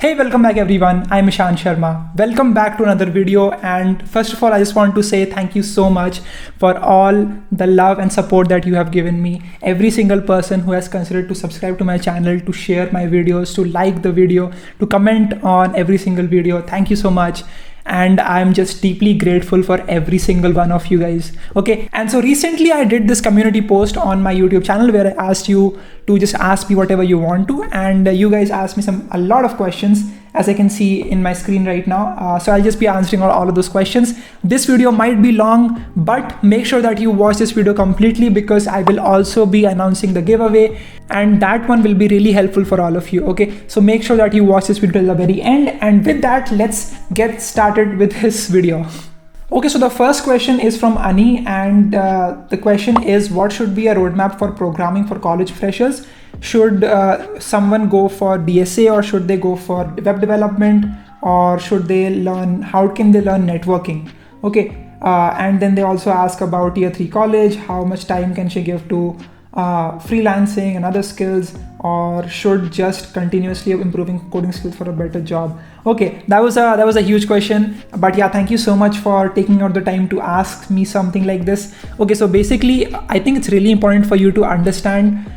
Hey, welcome back everyone. I'm Ishan Sharma. Welcome back to another video. And first of all, I just want to say thank you so much for all the love and support that you have given me. Every single person who has considered to subscribe to my channel, to share my videos, to like the video, to comment on every single video. Thank you so much. And I'm just deeply grateful for every single one of you guys. Okay, and so recently I did this community post on my YouTube channel where I asked you to just ask me whatever you want to, and you guys asked me a lot of questions, as I can see in my screen right now. So I'll just be answering all of those questions. This video might be long, but make sure that you watch this video completely because I will also be announcing the giveaway, and that one will be really helpful for all of you. Okay, so make sure that you watch this video till the very end, and with that, let's get started with this video. Okay, so the first question is from Ani, and the question is, what should be a roadmap for programming for college freshers? Should someone go for DSA, or should they go for web development, or should they learn, how can they learn networking? Okay, and then they also ask about tier 3 college, how much time can she give to freelancing and other skills, or should just continuously improving coding skills for a better job. Okay, that was a huge question, but yeah, thank you so much for taking out the time to ask me something like this. Okay, so basically I think it's really important for you to understand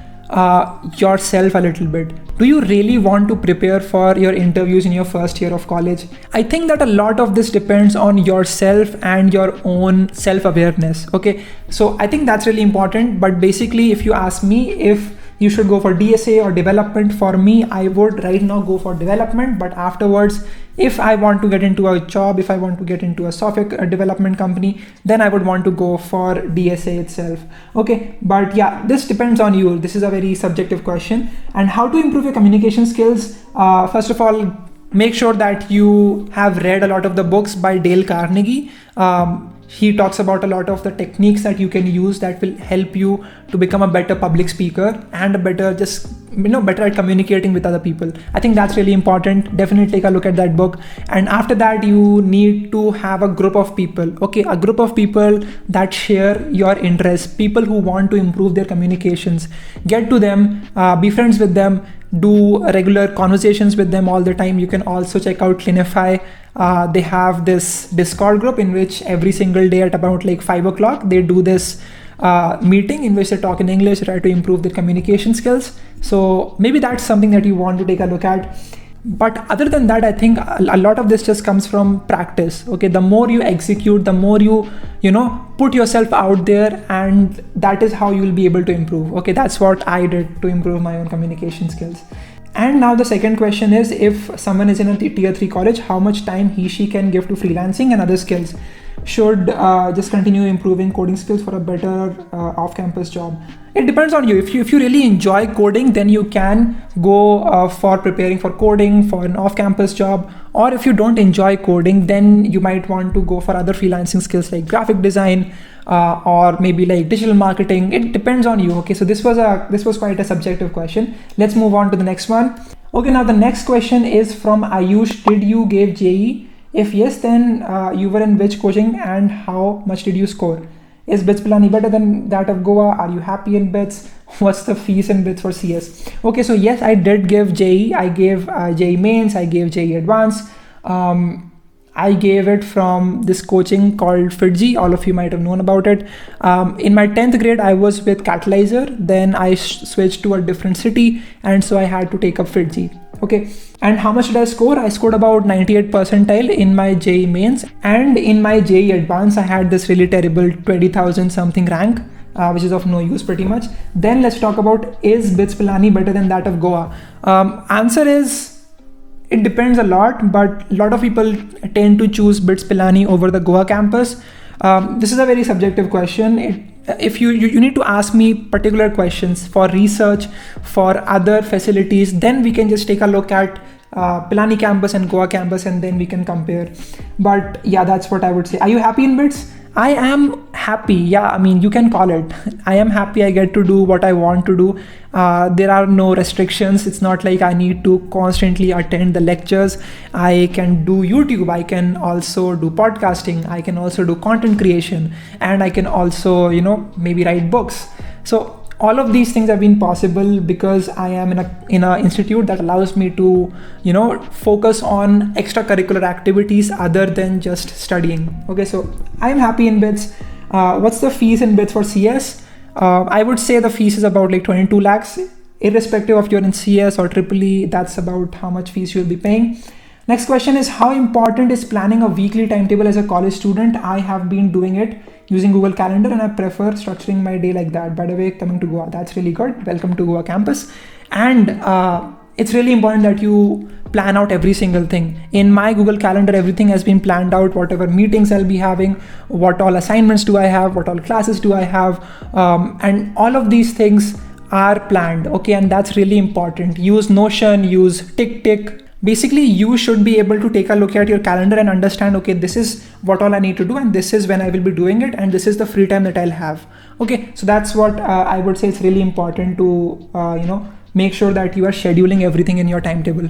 yourself a little bit. Do you really want to prepare for your interviews in your first year of college? I think that a lot of this depends on yourself and your own self-awareness. Okay, so I think that's really important. But basically, if you ask me if you should go for DSA or development, for me, I would right now go for development. But afterwards, if I want to get into a job, if I want to get into a software development company, then I would want to go for DSA itself. Okay, but yeah, this depends on you. This is a very subjective question. And how to improve your communication skills? First of all, make sure that you have read a lot of the books by Dale Carnegie. He talks about a lot of the techniques that you can use that will help you to become a better public speaker and a better better at communicating with other people. I think that's really important. Definitely take a look at that book. And after that, you need to have a group of people. Okay, a group of people that share your interests, people who want to improve their communications. Get to them, be friends with them, do regular conversations with them all the time. You can also check out Clinify. They have this Discord group in which every single day at about like 5 o'clock, they do this meeting in which they talk in English, try to improve their communication skills. So maybe that's something that you want to take a look at. But other than that, I think a lot of this just comes from practice. Okay, the more you execute, the more you put yourself out there, and that is how you will be able to improve. Okay, that's what I did to improve my own communication skills. And now the second question is, if someone is in a tier 3 college, how much time she can give to freelancing and other skills? Should just continue improving coding skills for a better off-campus job? It depends on you. If you really enjoy coding, then you can go for preparing for coding for an off-campus job. Or if you don't enjoy coding, then you might want to go for other freelancing skills like graphic design or maybe like digital marketing. It depends on you. Okay, so this was quite a subjective question. Let's move on to the next one. Okay, now the next question is from Ayush. Did you give JE? If yes, then you were in which coaching and how much did you score? Is BITS Pilani better than that of Goa? Are you happy in BITS? What's the fees in BITS for CS? Okay, so yes, I did give JE. I gave JE mains, I gave JE advanced. I gave it from this coaching called FITG. All of you might have known about it. In my 10th grade, I was with Catalyzer. Then I switched to a different city, and so I had to take up FITG. Okay, and how much did I score? I scored about 98 percentile in my JE mains, and in my JE advanced, I had this really terrible 20,000 something rank, which is of no use pretty much. Then let's talk about, is BITS Pilani better than that of Goa? Answer is, it depends a lot, but a lot of people tend to choose BITS Pilani over the Goa campus. This is a very subjective question. If you need to ask me particular questions for research, for other facilities, then we can just take a look at Pilani campus and Goa campus, and then we can compare. But yeah, that's what I would say. Are you happy in BITS? I am happy. Yeah, I mean, you can call it. I am happy. I get to do what I want to do. There are no restrictions. It's not like I need to constantly attend the lectures. I can do YouTube. I can also do podcasting. I can also do content creation, and I can also, maybe write books. So All of these things have been possible because I am in a institute that allows me to, focus on extracurricular activities other than just studying. Okay, so I'm happy in BITS. What's the fees in BITS for CS? I would say the fees is about like 22 lakhs, irrespective of you're in CS or EEE. That's about how much fees you'll be paying. Next question is, how important is planning a weekly timetable as a college student? I have been doing it using Google Calendar, and I prefer structuring my day like that. By the way, coming to Goa, that's really good. Welcome to Goa campus. And it's really important that you plan out every single thing. In my Google Calendar, everything has been planned out, whatever meetings I'll be having, what all assignments do I have, what all classes do I have, and all of these things are planned. Okay, and that's really important. Use Notion, use TickTick. Basically, you should be able to take a look at your calendar and understand, okay, this is what all I need to do, and this is when I will be doing it, and this is the free time that I'll have. Okay, so that's what I would say. It's really important to make sure that you are scheduling everything in your timetable.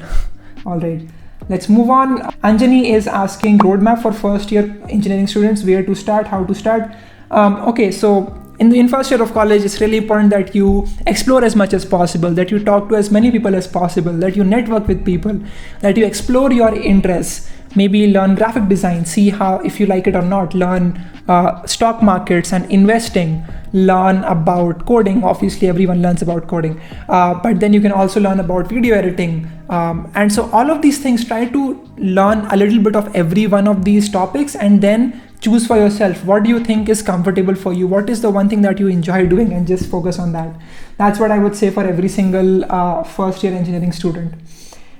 All right, let's move on. Anjani is asking roadmap for first year engineering students, where to start, how to start. Okay, so in first year of college, it's really important that you explore as much as possible, that you talk to as many people as possible, that you network with people, that you explore your interests, maybe learn graphic design, see how, if you like it or not, learn stock markets and investing, learn about coding. Obviously, everyone learns about coding, but then you can also learn about video editing. And so all of these things, try to learn a little bit of every one of these topics, and then choose for yourself what do you think is comfortable for you, what is the one thing that you enjoy doing, and just focus on that. That's what I would say for every single first year engineering student.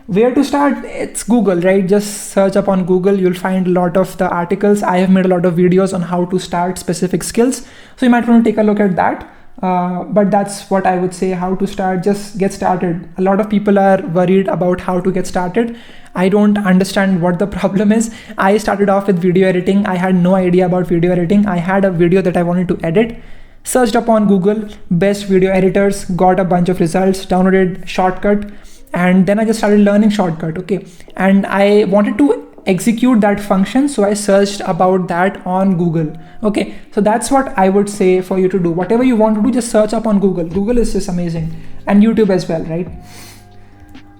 Where to start? It's Google, right? Just search up on Google, you'll find a lot of the articles. I have made a lot of videos on how to start specific skills, so you might want to take a look at that. But that's what I would say, how to start. Just get started. A lot of people are worried about how to get started. I don't understand what the problem is. I started off with video editing. I had no idea about video editing. I had a video that I wanted to edit, searched up on Google best video editors, got a bunch of results, downloaded Shortcut, and then I just started learning Shortcut. Okay, and I wanted to execute that function, so I searched about that on Google. Okay, so that's what I would say for you to do. Whatever you want to do, just search up on Google. Google is just amazing, and YouTube as well, right?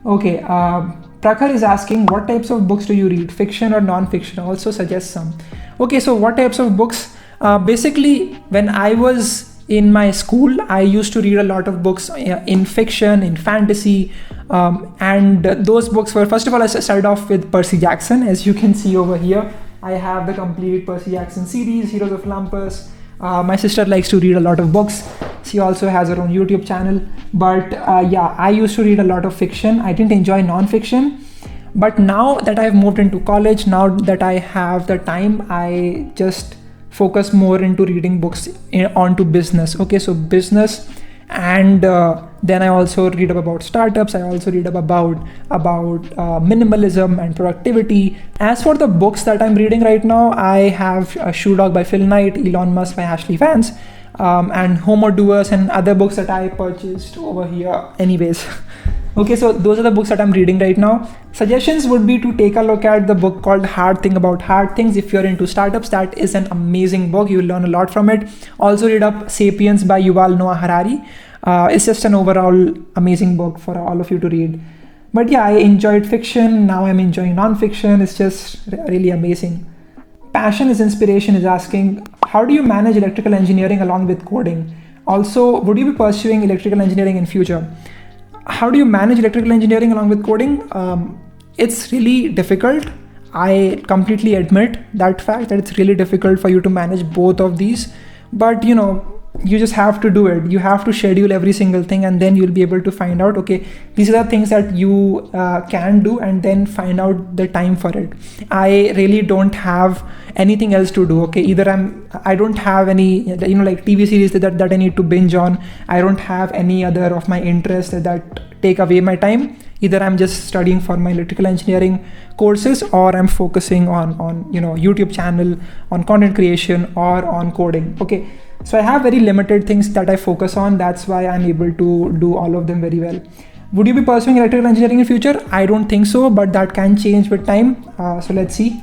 Okay, Prakhar is asking, what types of books do you read, fiction or non-fiction? Also suggest some. Okay, so what types of books? Basically, when I was in my school, I used to read a lot of books in fiction, in fantasy, and those books were, first of all, I started off with Percy Jackson. As you can see over here, I have the complete Percy Jackson series, Heroes of Olympus. My sister likes to read a lot of books. She also has her own YouTube channel. But yeah, I used to read a lot of fiction. I didn't enjoy non-fiction. But now that I've moved into college, now that I have the time, I just focus more into reading books onto business. Okay, so business, and then I also read up about startups. I also read up about minimalism and productivity. As for the books that I'm reading right now, I have Shoe Dog by Phil Knight, Elon Musk by Ashley Vance, and Homo Doers, and other books that I purchased over here anyways. Okay, so those are the books that I'm reading right now. Suggestions would be to take a look at the book called Hard Thing About Hard Things. If you're into startups, that is an amazing book. You'll learn a lot from it. Also read up Sapiens by Yuval Noah Harari. It's just an overall amazing book for all of you to read. But yeah, I enjoyed fiction. Now I'm enjoying non-fiction. It's just really amazing. Passion is Inspiration is asking, how do you manage electrical engineering along with coding? Also, would you be pursuing electrical engineering in future? How do you manage electrical engineering along with coding? It's really difficult. I completely admit that fact, that it's really difficult for you to manage both of these. But you just have to do it. You have to schedule every single thing, and then you'll be able to find out, okay, these are the things that you can do, and then find out the time for it. I really don't have anything else to do. Okay, either I don't have any like TV series that I need to binge on. I don't have any other of my interests that take away my time. Either I'm just studying for my electrical engineering courses, or I'm focusing on YouTube channel, on content creation, or on coding. Okay, so I have very limited things that I focus on. That's why I'm able to do all of them very well. Would you be pursuing electrical engineering in future? I don't think so, but that can change with time. So let's see.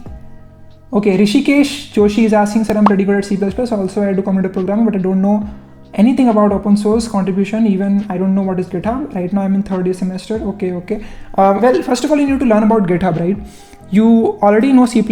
Okay, Rishikesh Joshi is asking, sir, I'm pretty good at C++. Also, I do computer programming, but I don't know anything about open source contribution. Even I don't know what is GitHub. Right now I'm in third year semester. Okay. Well, first of all, you need to learn about GitHub, right? You already know C++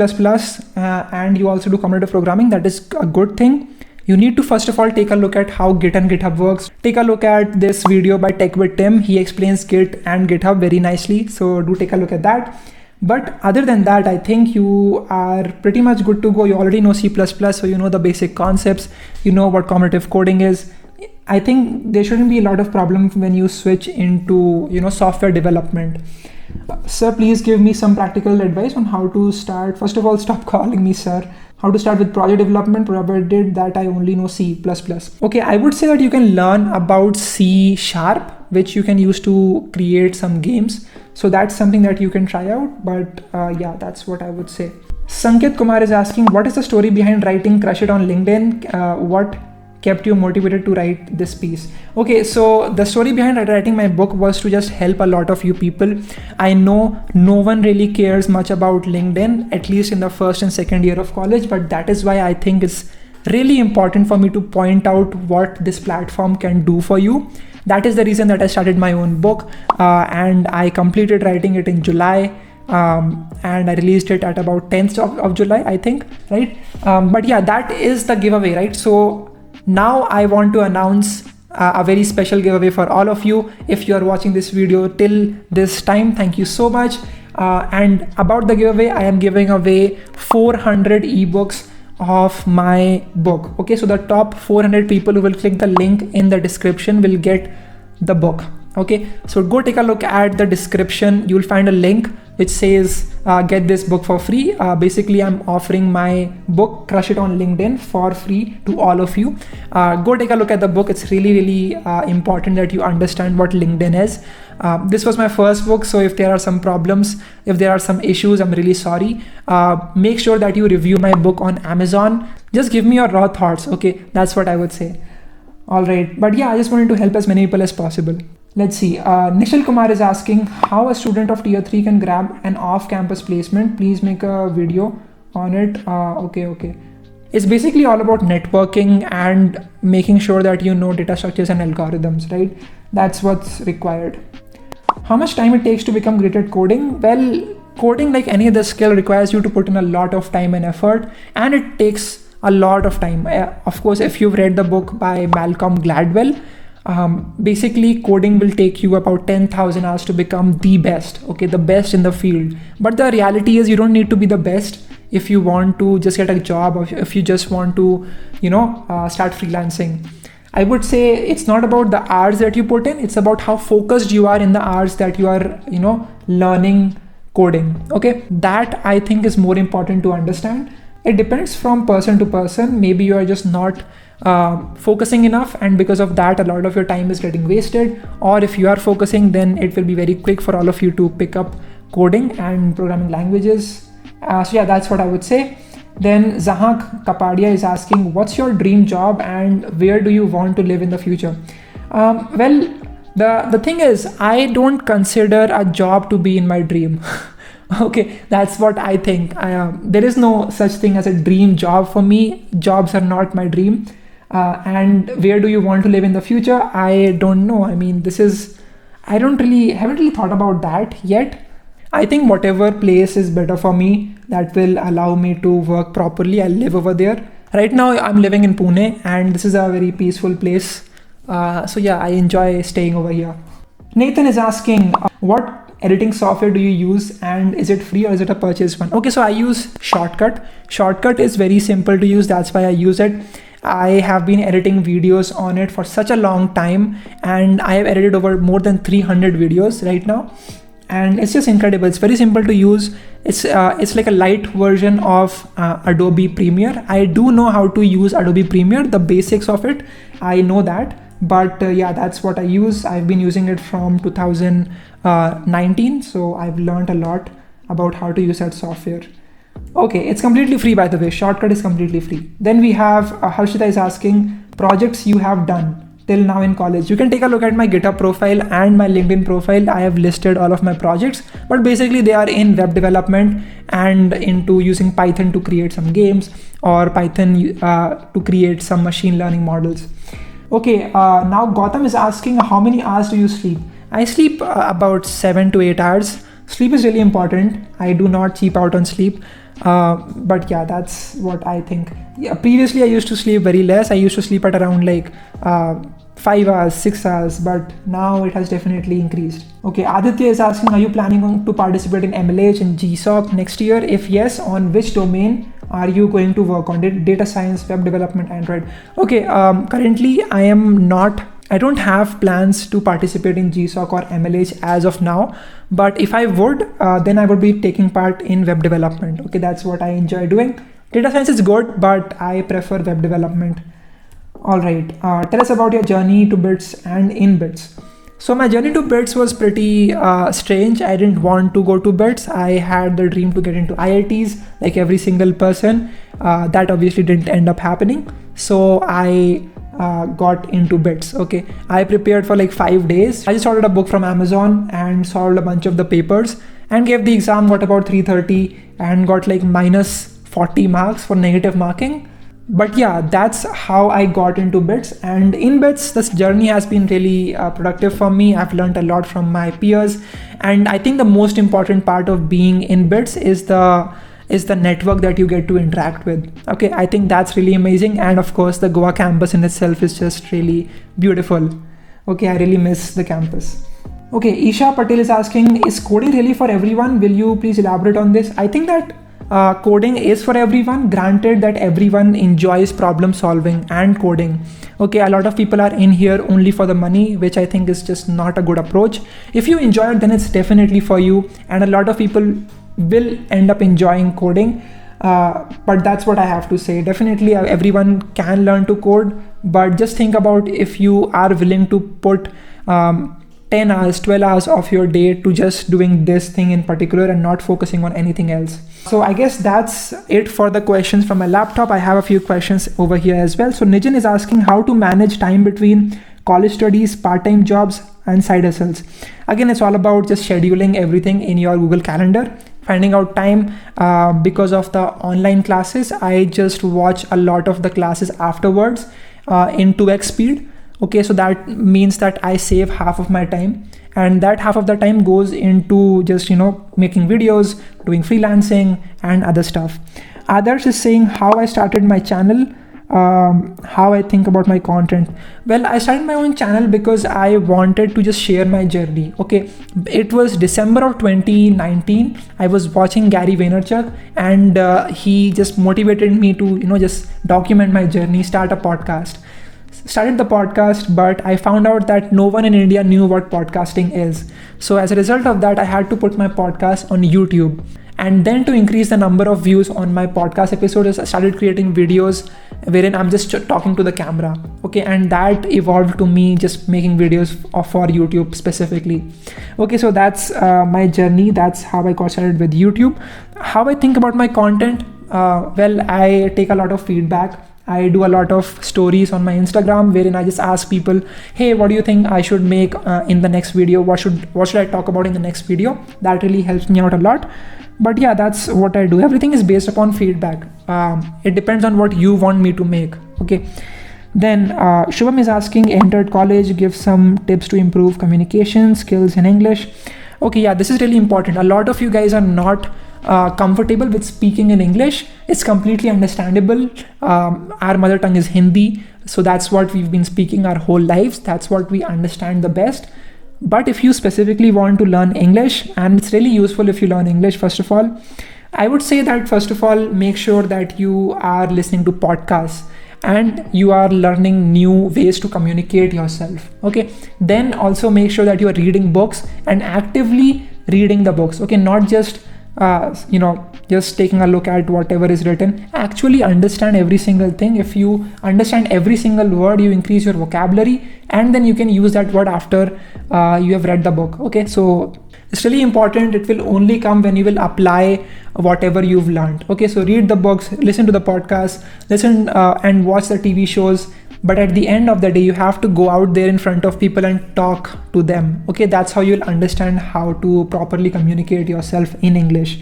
and you also do competitive programming. That is a good thing. You need to first of all take a look at how Git and GitHub works. Take a look at this video by Tech with Tim. He explains Git and GitHub very nicely. So do take a look at that. But other than that, I think you are pretty much good to go. You already know C++, so you know the basic concepts. You know what competitive coding is. I think there shouldn't be a lot of problems when you switch into, software development. Sir, please give me some practical advice on how to start. First of all, stop calling me sir. How to start with project development, provided that I only know C++. Okay, I would say that you can learn about C#, which you can use to create some games. So that's something that you can try out. But yeah, that's what I would say. Sanket Kumar is asking, what is the story behind writing Crush It on LinkedIn? What kept you motivated to write this piece? Okay, so the story behind writing my book was to just help a lot of you people. I know no one really cares much about LinkedIn, at least in the first and second year of college, but that is why I think it's really important for me to point out what this platform can do for you. That is the reason that I started my own book, and I completed writing it in July. And I released it at about 10th of July, I think, right? But yeah, that is the giveaway, right? So now I want to announce a very special giveaway for all of you. If you are watching this video till this time, thank you so much. And about the giveaway, I am giving away 400 ebooks of my book. Okay, so the top 400 people who will click the link in the description will get the book. Okay, so go take a look at the description. You'll find a link which says get this book for free. Basically, I'm offering my book Crush It on LinkedIn for free to all of you. Go take a look at the book. It's really important that you understand what LinkedIn is. This was my first book, so if there are some problems, if there are some issues, I'm really sorry. Make sure that you review my book on Amazon. Just give me your raw thoughts. Okay, that's what I would say. All right, but yeah, I just wanted to help as many people as possible. Let's see. Nishal Kumar is asking how a student of tier 3 can grab an off-campus placement. Please make a video on it. Okay. It's basically all about networking and making sure that you know data structures and algorithms, right? That's what's required. How much time it takes to become great at coding? Well, coding, like any other skill, requires you to put in a lot of time and effort, and it takes a lot of time. Of course, if you've read the book by Malcolm Gladwell, basically coding will take you about 10,000 hours to become the best, okay, the best in the field. But the reality is you don't need to be the best if you want to just get a job, or if you just want to, start freelancing. I would say it's not about the hours that you put in, it's about how focused you are in the hours that you are, learning coding. Okay, that I think is more important to understand. It depends from person to person. Maybe you are just not focusing enough, and because of that a lot of your time is getting wasted. Or if you are focusing, then it will be very quick for all of you to pick up coding and programming languages. So yeah, that's what I would say. Then Zahak Kapadia is asking, what's your dream job and where do you want to live in the future? Well, the thing is, I don't consider a job to be in my dream. Okay, that's what I think. There is no such thing as a dream job for me. Jobs are not my dream. And where do you want to live in the future? I don't know. I mean, I haven't really thought about that yet. I think whatever place is better for me, that will allow me to work properly, I'll live over there. Right now, I'm living in Pune, and this is a very peaceful place. So yeah, I enjoy staying over here. Nathan is asking, what editing software do you use, and is it free or is it a purchased one? Okay, so I use Shortcut. Shortcut is very simple to use, that's why I use it. I have been editing videos on it for such a long time, and I have edited over more than 300 videos right now, and it's just incredible. It's very simple to use. It's like a light version of Adobe Premiere. I do know how to use Adobe Premiere, the basics of it, I know that. But yeah, that's what I use. I've been using it from 2019, so I've learned a lot about how to use that software. Okay, it's completely free, by the way. Shortcut is completely free. Then we have Harshita is asking, projects you have done till now in college. You can take a look at my GitHub profile and my LinkedIn profile. I have listed all of my projects, but basically they are in web development and into using Python to create some games, or Python to create some machine learning models. Okay, now Gautam is asking how many hours do you sleep? I sleep about 7 to 8 hours. Sleep is really important. I do not cheap out on sleep. But yeah, that's what I think. Yeah, previously I used to sleep very less. I used to sleep at around like 5 hours, 6 hours, but now it has definitely increased. Okay, Aditya is asking, are you planning to participate in MLH and GSOC next year? If yes, on which domain are you going to work on? Data science, web development, Android? Okay, currently I don't have plans to participate in GSOC or MLH as of now, but if I would, then I would be taking part in web development. Okay, that's what I enjoy doing. Data science is good, but I prefer web development. All right, tell us about your journey to BITS and in BITS. So my journey to BITS was pretty strange. I didn't want to go to BITS. I had the dream to get into IITs like every single person. That obviously didn't end up happening. So I got into BITS. Okay, I prepared for like 5 days. I just ordered a book from Amazon and solved a bunch of the papers and gave the exam, got about 330 and got like minus 40 marks for negative marking. But yeah, that's how I got into BITS. And in BITS, this journey has been really productive for me. I've learned a lot from my peers. And I think the most important part of being in BITS is the network that you get to interact with. Okay, I think that's really amazing. And of course, the Goa campus in itself is just really beautiful. Okay, I really miss the campus. Okay, Isha Patel is asking, is coding really for everyone? Will you please elaborate on this? I think that coding is for everyone, granted that everyone enjoys problem solving and coding. Okay, a lot of people are in here only for the money, which I think is just not a good approach. If you enjoy it, then it's definitely for you. And a lot of people will end up enjoying coding. But that's what I have to say. Definitely everyone can learn to code, but just think about if you are willing to put 10 hours, 12 hours of your day to just doing this thing in particular and not focusing on anything else. So I guess that's it for the questions from my laptop. I have a few questions over here as well. So Nijan is asking how to manage time between college studies, part-time jobs, and side hustles. Again, it's all about just scheduling everything in your Google Calendar, finding out time. Because of the online classes, I just watch a lot of the classes afterwards in 2x speed. Okay, so that means that I save half of my time, and that half of the time goes into just, making videos, doing freelancing and other stuff. Others is saying how I started my channel, how I think about my content. Well, I started my own channel because I wanted to just share my journey. Okay, it was December of 2019. I was watching Gary Vaynerchuk, and he just motivated me to, just document my journey, start a podcast. Started the podcast, but I found out that no one in India knew what podcasting is. So as a result of that, I had to put my podcast on YouTube. And then to increase the number of views on my podcast episodes, I started creating videos wherein I'm just talking to the camera. Okay, and that evolved to me just making videos for YouTube specifically. Okay, so that's my journey. That's how I got started with YouTube. How I think about my content? Well, I take a lot of feedback. I do a lot of stories on my Instagram wherein I just ask people, hey, what do you think I should make in the next video? What should I talk about in the next video? That really helps me out a lot. But yeah, that's what I do. Everything is based upon feedback. It depends on what you want me to make. Okay. Then Shubham is asking, entered college, give some tips to improve communication skills in English. Okay, yeah, this is really important. A lot of you guys are not comfortable with speaking in English. It's completely understandable. Our mother tongue is Hindi, so that's what we've been speaking our whole lives. That's what we understand the best. But if you specifically want to learn English, and it's really useful if you learn English, first of all, I would say that first of all, make sure that you are listening to podcasts and you are learning new ways to communicate yourself. Okay, then also make sure that you are reading books and actively reading the books. Okay, not just just taking a look at whatever is written. Actually understand every single thing. If you understand every single word, you increase your vocabulary, and then you can use that word after you have read the book. Okay, so it's really important. It will only come when you will apply whatever you've learned. Okay, so read the books, listen to the podcast, listen and watch the TV shows. But at the end of the day, you have to go out there in front of people and talk to them. Okay, that's how you'll understand how to properly communicate yourself in English.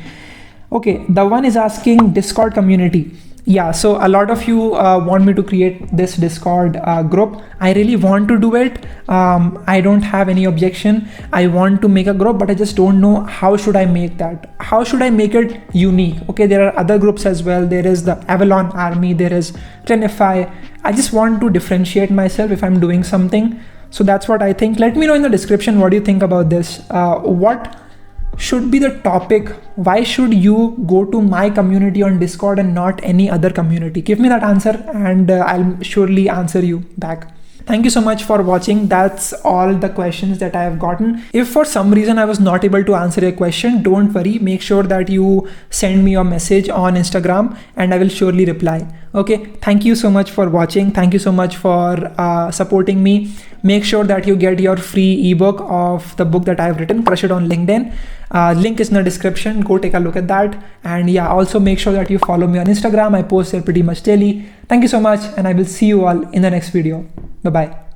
Okay, the one is asking Discord community. yeah, so a lot of you want me to create this Discord group. I really want to do it. I don't have any objection. I want to make a group, but I just don't know how should I make that. How should I make it unique? Okay, there are other groups as well. There is the Avalon Army, there is Tenify. I just want to differentiate myself if I'm doing something. So that's what I think. Let me know in the description what do you think about this. What should be the topic? Why should you go to my community on Discord and not any other community? Give me that answer and I'll surely answer you back. Thank you so much for watching. That's all the questions that I have gotten. If for some reason I was not able to answer your question, don't worry. Make sure that you send me a message on Instagram and I will surely reply. Okay, thank you so much for watching. Thank you so much for supporting me. Make sure that you get your free ebook of the book that I have written, Crush It on LinkedIn. Link is in the description. Go take a look at that. And yeah, also make sure that you follow me on Instagram. I post there pretty much daily. Thank you so much and I will see you all in the next video. Bye-bye.